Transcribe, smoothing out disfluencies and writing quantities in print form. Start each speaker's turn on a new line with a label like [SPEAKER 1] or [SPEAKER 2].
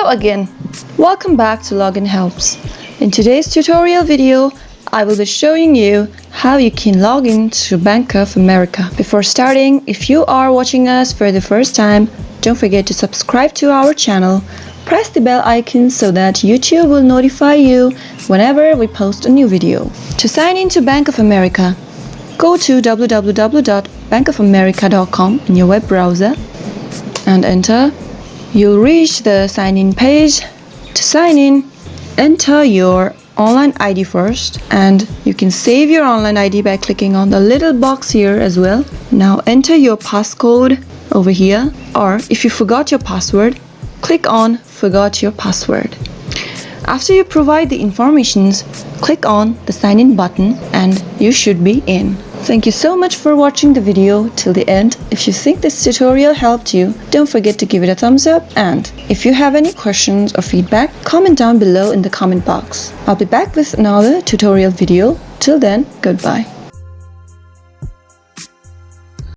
[SPEAKER 1] Hello again! Welcome back to Login Helps. In today's tutorial video, I will be showing you how you can log in to Bank of America. Before starting, if you are watching us for the first time, don't forget to subscribe to our channel. Press the bell icon so that YouTube will notify you whenever we post a new video. To sign in to Bank of America, go to www.bankofamerica.com in your web browser and enter. You'll reach the sign-in page. To sign in, enter your online ID first, and you can save your online ID by clicking on the little box here as well. Now enter your passcode over here, or if you forgot your password, click on Forgot Your Password. After you provide the informations, click on the sign in button and you should be in. Thank you so much for watching the video till the end. If you think this tutorial helped you, don't forget to give it a thumbs up, and if you have any questions or feedback, comment down below in the comment box. I'll be back with another tutorial video. Till then, goodbye.